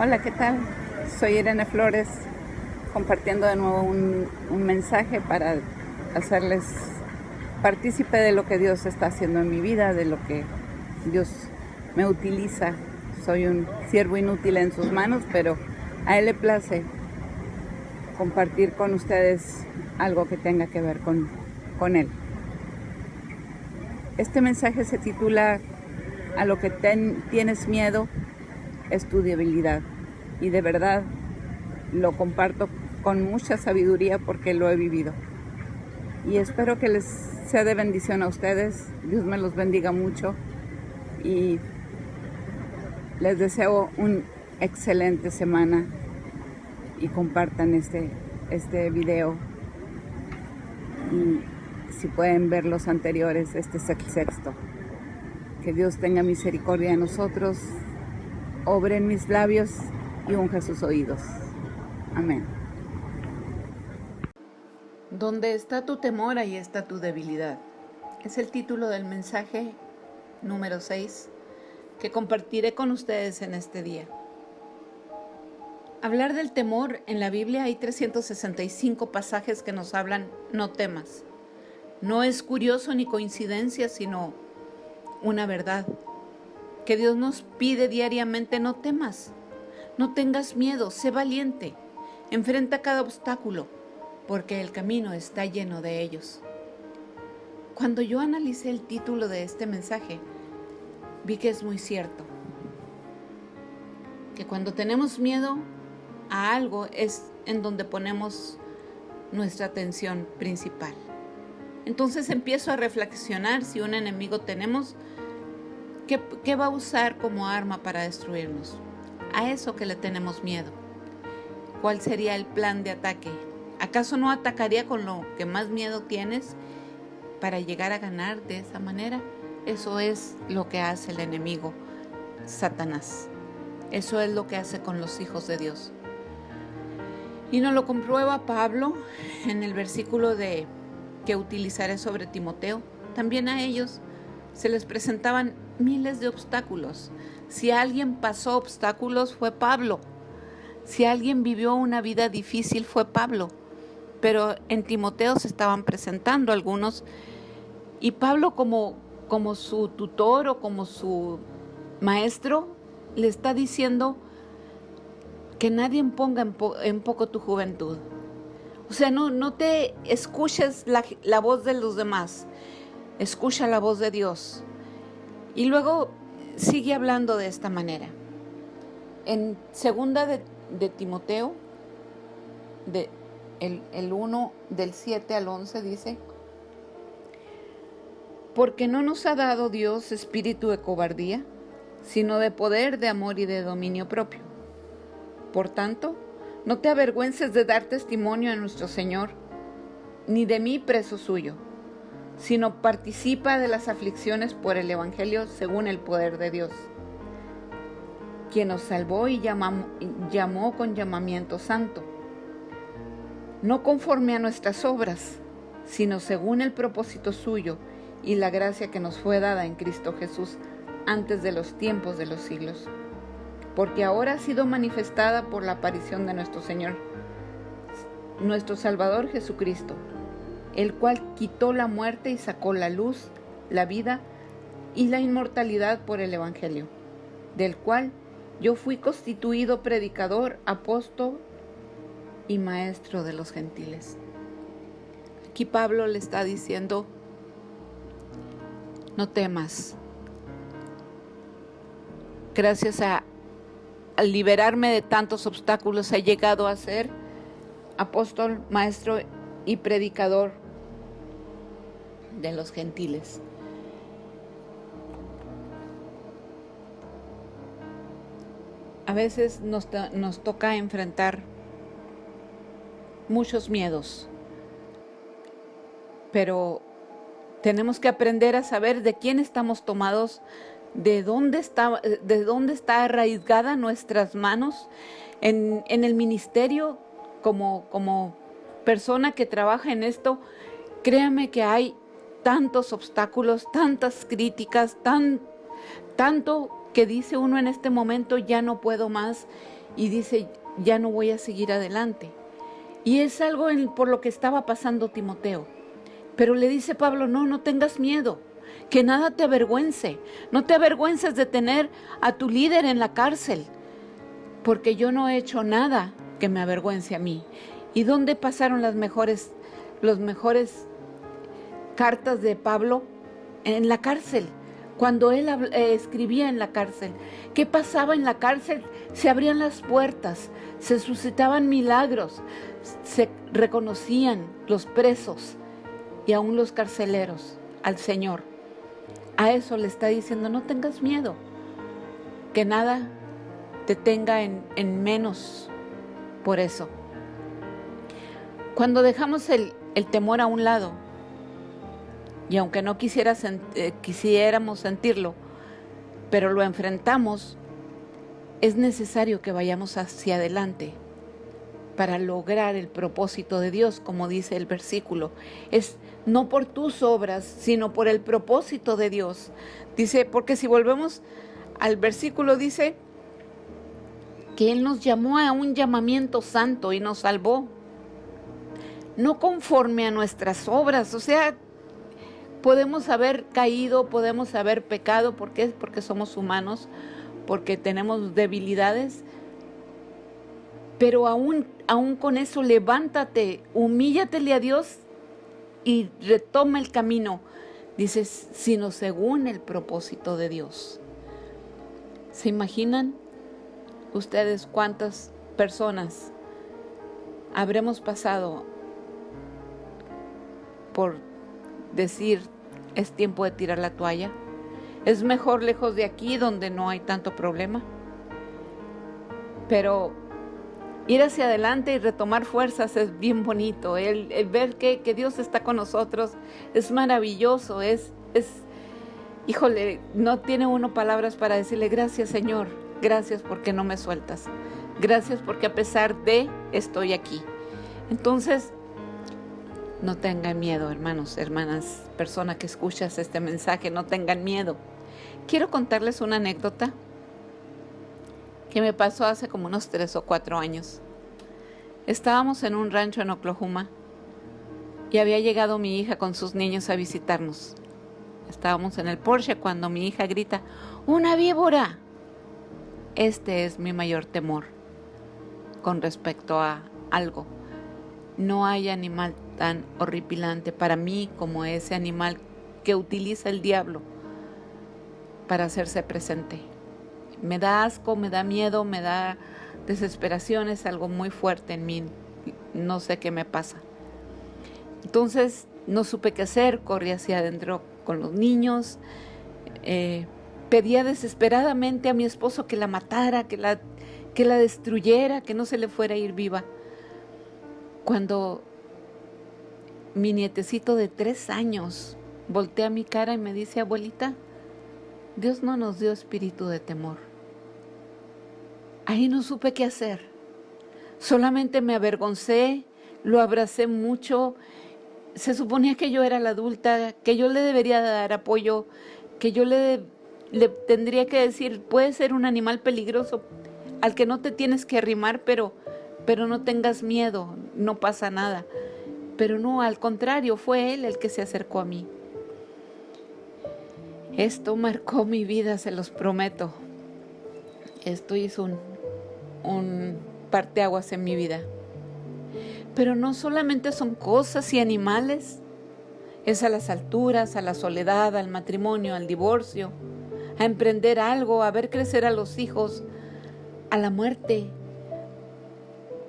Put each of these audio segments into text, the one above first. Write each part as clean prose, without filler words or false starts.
Hola, ¿qué tal? Soy Irene Flores, compartiendo de nuevo un mensaje para hacerles partícipe de lo que Dios está haciendo en mi vida, de lo que Dios me utiliza. Soy un siervo inútil en sus manos, pero a Él le place compartir con ustedes algo que tenga que ver con Él. Este mensaje se titula "A lo que tienes miedo es tu debilidad", y de verdad lo comparto con mucha sabiduría porque lo he vivido, y espero que les sea de bendición a ustedes. Dios me los bendiga mucho y les deseo una excelente semana, y compartan este video, y si pueden ver los anteriores, este es el sexto. Que Dios tenga misericordia de nosotros, obre en mis labios y unja sus oídos. Amén. Donde está tu temor, ahí está tu debilidad. Es el título del mensaje número 6 que compartiré con ustedes en este día. Hablar del temor en la Biblia, hay 365 pasajes que nos hablan no temas. No es curioso ni coincidencia, sino una verdad. Que Dios nos pide diariamente: no temas, no tengas miedo, sé valiente, enfrenta cada obstáculo, porque el camino está lleno de ellos. Cuando yo analicé el título de este mensaje, vi que es muy cierto. Que cuando tenemos miedo a algo es en donde ponemos nuestra atención principal. Entonces empiezo a reflexionar: si un enemigo tenemos, ¿qué va a usar como arma para destruirnos? A eso que le tenemos miedo. ¿Cuál sería el plan de ataque? ¿Acaso no atacaría con lo que más miedo tienes para llegar a ganar de esa manera? Eso es lo que hace el enemigo, Satanás. Eso es lo que hace con los hijos de Dios. Y nos lo comprueba Pablo en el versículo que utilizaré sobre Timoteo. También a ellos se les presentaban miles de obstáculos. Si alguien pasó obstáculos, fue Pablo. Si alguien vivió una vida difícil, fue Pablo. Pero en Timoteo se estaban presentando algunos, y Pablo como su tutor o como su maestro le está diciendo que nadie ponga en poco tu juventud. O sea, no te escuches la voz de los demás, escucha la voz de Dios. Y luego sigue hablando de esta manera. En segunda de Timoteo, el 1 del 7 al 11 dice: porque no nos ha dado Dios espíritu de cobardía, sino de poder, de amor y de dominio propio. Por tanto, no te avergüences de dar testimonio a nuestro Señor, ni de mí preso suyo, sino participa de las aflicciones por el Evangelio según el poder de Dios, quien nos salvó y llamó con llamamiento santo, no conforme a nuestras obras, sino según el propósito suyo y la gracia que nos fue dada en Cristo Jesús antes de los tiempos de los siglos, porque ahora ha sido manifestada por la aparición de nuestro Señor, nuestro Salvador Jesucristo, el cual quitó la muerte y sacó la luz, la vida y la inmortalidad por el Evangelio, del cual yo fui constituido predicador, apóstol y maestro de los gentiles. Aquí Pablo le está diciendo: no temas. Gracias al liberarme de tantos obstáculos, he llegado a ser apóstol, maestro y predicador de los gentiles. A veces nos toca enfrentar muchos miedos, pero tenemos que aprender a saber de quién estamos tomados, de dónde está arraigada nuestras manos en el ministerio. Como persona que trabaja en esto, créame que hay tantos obstáculos, tantas críticas, tanto que dice uno en este momento: ya no puedo más, y dice, ya no voy a seguir adelante. Y es algo por lo que estaba pasando Timoteo. Pero le dice Pablo, no tengas miedo, que nada te avergüence. No te avergüences de tener a tu líder en la cárcel, porque yo no he hecho nada que me avergüence a mí. ¿Y dónde pasaron las mejores cartas de Pablo? En la cárcel, cuando él escribía en la cárcel. ¿Qué pasaba en la cárcel? Se abrían las puertas, se suscitaban milagros, se reconocían los presos y aún los carceleros al Señor. A eso le está diciendo, no tengas miedo, que nada te tenga en menos por eso. Cuando dejamos el temor a un lado, y aunque no quisiéramos sentirlo, pero lo enfrentamos, es necesario que vayamos hacia adelante para lograr el propósito de Dios, como dice el versículo. Es no por tus obras, sino por el propósito de Dios. Dice, porque si volvemos al versículo, dice que Él nos llamó a un llamamiento santo y nos salvó, no conforme a nuestras obras. O sea, podemos haber caído, podemos haber pecado. ¿Por qué? Porque somos humanos, porque tenemos debilidades. Pero aún con eso, levántate, humíllatele a Dios y retoma el camino. Dice, sino según el propósito de Dios. ¿Se imaginan ustedes cuántas personas habremos pasado por decir, es tiempo de tirar la toalla? Es mejor lejos de aquí, donde no hay tanto problema. Pero ir hacia adelante y retomar fuerzas es bien bonito. El ver que Dios está con nosotros es maravilloso. Híjole, no tiene uno palabras para decirle gracias, Señor. Gracias porque no me sueltas. Gracias porque a pesar de, estoy aquí. Entonces, no tengan miedo, hermanos, hermanas, persona que escuchas este mensaje, no tengan miedo. Quiero contarles una anécdota que me pasó hace como unos 3 o 4 años. Estábamos en un rancho en Oklahoma y había llegado mi hija con sus niños a visitarnos. Estábamos en el porche cuando mi hija grita, ¡una víbora! Este es mi mayor temor con respecto a algo. No hay animal tan horripilante para mí como ese animal que utiliza el diablo para hacerse presente. Me da asco, me da miedo, me da desesperación, es algo muy fuerte en mí, no sé qué me pasa. Entonces no supe qué hacer, corrí hacia adentro con los niños, pedía desesperadamente a mi esposo que la matara, que la destruyera, que no se le fuera a ir viva. Cuando mi nietecito de 3 años voltea a mi cara y me dice, abuelita, Dios no nos dio espíritu de temor. Ahí no supe qué hacer. Solamente me avergoncé, lo abracé mucho. Se suponía que yo era la adulta, que yo le debería dar apoyo, que yo le tendría que decir, puede ser un animal peligroso al que no te tienes que arrimar, pero no tengas miedo, no pasa nada. Pero no, al contrario, fue él el que se acercó a mí. Esto marcó mi vida, se los prometo. Esto hizo un parteaguas en mi vida. Pero no solamente son cosas y animales, es a las alturas, a la soledad, al matrimonio, al divorcio, a emprender algo, a ver crecer a los hijos, a la muerte,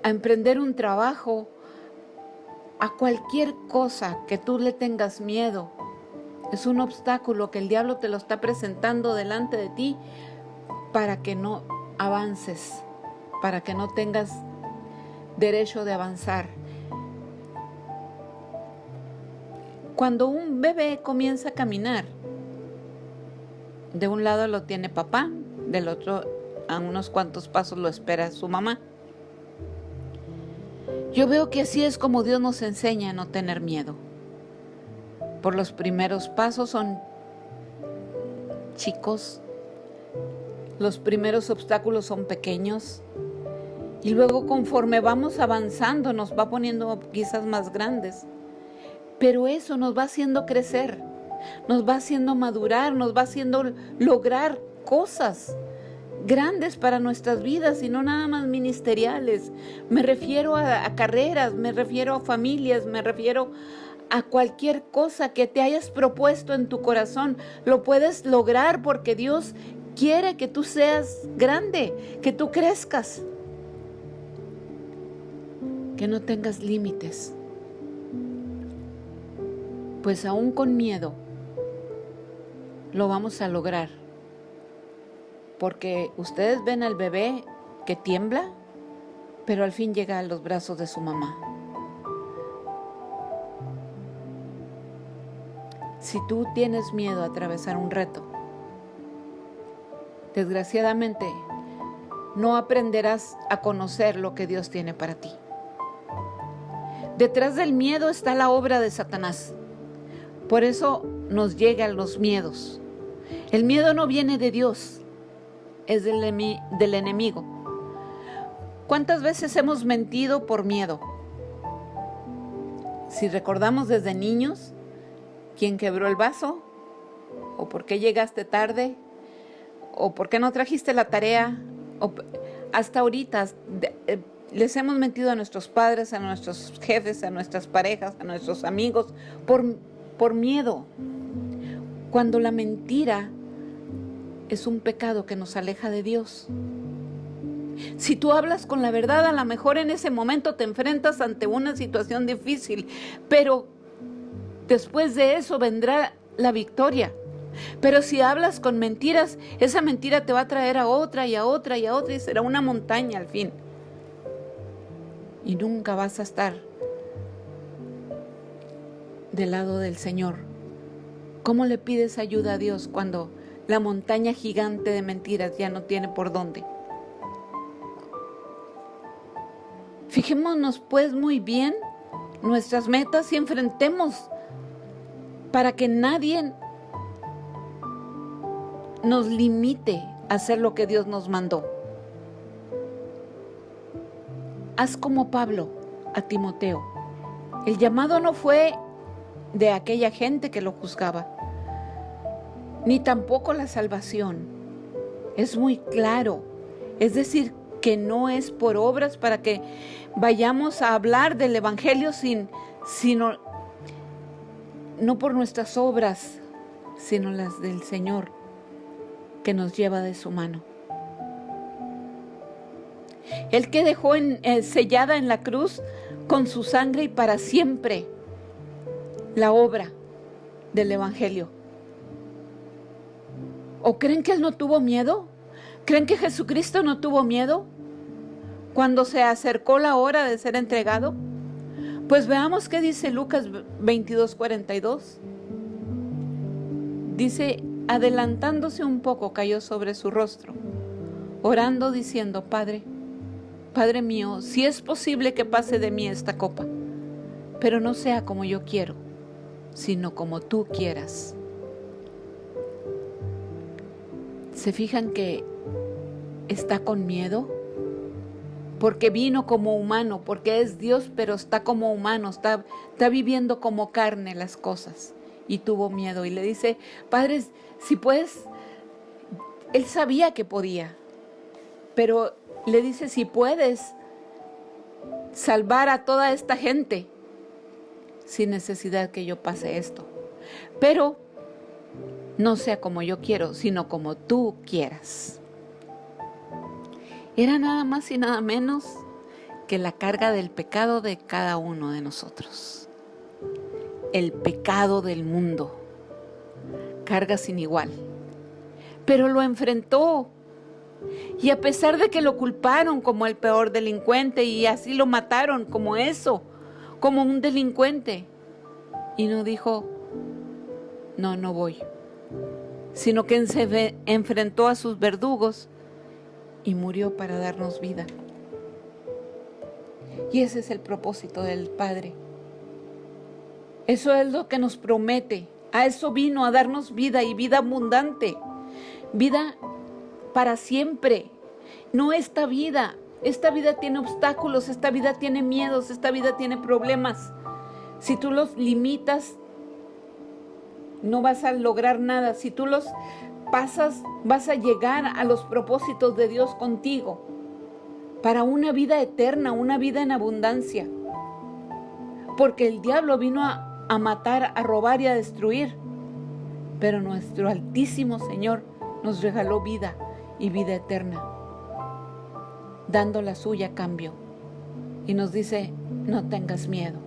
a emprender un trabajo, a cualquier cosa que tú le tengas miedo. Es un obstáculo que el diablo te lo está presentando delante de ti para que no avances, para que no tengas derecho de avanzar. Cuando un bebé comienza a caminar, de un lado lo tiene papá, del otro a unos cuantos pasos lo espera su mamá. Yo veo que así es como Dios nos enseña a no tener miedo. Por los primeros pasos son chicos, los primeros obstáculos son pequeños, Y luego conforme vamos avanzando nos va poniendo quizás más grandes. Pero eso nos va haciendo crecer, nos va haciendo madurar, nos va haciendo lograr cosas grandes para nuestras vidas y no nada más ministeriales. Me refiero a carreras, me refiero a familias, me refiero a cualquier cosa que te hayas propuesto en tu corazón. Lo puedes lograr porque Dios quiere que tú seas grande, que tú crezcas, que no tengas límites. Pues aún con miedo lo vamos a lograr. Porque ustedes ven al bebé que tiembla, pero al fin llega a los brazos de su mamá. Si tú tienes miedo a atravesar un reto, desgraciadamente no aprenderás a conocer lo que Dios tiene para ti. Detrás del miedo está la obra de Satanás. Por eso nos llegan los miedos. El miedo no viene de Dios, es del enemigo. ¿Cuántas veces hemos mentido por miedo? Si recordamos desde niños, ¿quién quebró el vaso? ¿O por qué llegaste tarde? ¿O por qué no trajiste la tarea? O hasta ahorita les hemos mentido a nuestros padres, a nuestros jefes, a nuestras parejas, a nuestros amigos, por miedo. Cuando la mentira es un pecado que nos aleja de Dios. Si tú hablas con la verdad, a lo mejor en ese momento te enfrentas ante una situación difícil, pero después de eso vendrá la victoria. Pero si hablas con mentiras, esa mentira te va a traer a otra y a otra y a otra y será una montaña al fin. Y nunca vas a estar del lado del Señor. ¿Cómo le pides ayuda a Dios cuando la montaña gigante de mentiras ya no tiene por dónde? Fijémonos pues muy bien nuestras metas y enfrentemos para que nadie nos limite a hacer lo que Dios nos mandó. Haz como Pablo a Timoteo. El llamado no fue de aquella gente que lo juzgaba, ni tampoco la salvación. Es muy claro. Es decir, que no es por obras para que vayamos a hablar del Evangelio sino no por nuestras obras, sino las del Señor que nos lleva de su mano. El que dejó sellada en la cruz con su sangre y para siempre la obra del Evangelio. ¿O creen que Él no tuvo miedo? ¿Creen que Jesucristo no tuvo miedo cuando se acercó la hora de ser entregado? Pues veamos qué dice Lucas 22:42. Dice, adelantándose un poco, cayó sobre su rostro, orando diciendo, Padre mío, si es posible que pase de mí esta copa, pero no sea como yo quiero, sino como tú quieras. ¿Se fijan que está con miedo? Porque vino como humano, porque es Dios, pero está como humano, está viviendo como carne las cosas. Y tuvo miedo y le dice, Padre, si puedes, Él sabía que podía, pero le dice, si puedes salvar a toda esta gente, sin necesidad que yo pase esto. Pero no sea como yo quiero, sino como tú quieras. Era nada más y nada menos que la carga del pecado de cada uno de nosotros. El pecado del mundo. Carga sin igual. Pero lo enfrentó. Y a pesar de que lo culparon como el peor delincuente y así lo mataron como eso, como un delincuente, y no dijo, no voy, sino que se enfrentó a sus verdugos y murió para darnos vida. Y ese es el propósito del Padre. Eso es lo que nos promete. A eso vino, a darnos vida y vida abundante. Vida para siempre. No esta vida Esta vida tiene obstáculos, esta vida tiene miedos, esta vida tiene problemas. Si tú los limitas, no vas a lograr nada. Si tú los pasas, vas a llegar a los propósitos de Dios contigo para una vida eterna, una vida en abundancia. Porque el diablo vino a matar, a robar y a destruir. Pero nuestro Altísimo Señor nos regaló vida y vida eterna, dando la suya a cambio. Y nos dice, no tengas miedo,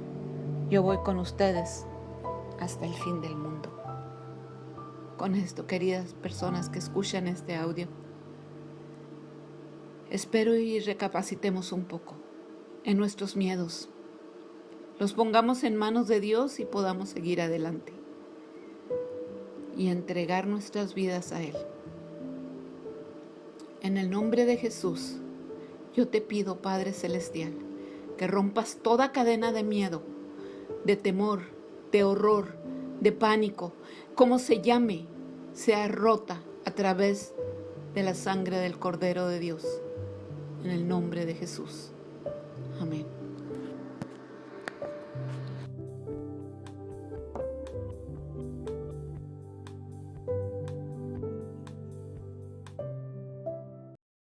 yo voy con ustedes hasta el fin del mundo. Con esto, queridas personas que escuchan este audio, espero y recapacitemos un poco en nuestros miedos, los pongamos en manos de Dios y podamos seguir adelante y entregar nuestras vidas a Él. En el nombre de Jesús, yo te pido, Padre Celestial, que rompas toda cadena de miedo, de temor, de horror, de pánico, como se llame, sea rota a través de la sangre del Cordero de Dios. En el nombre de Jesús. Amén.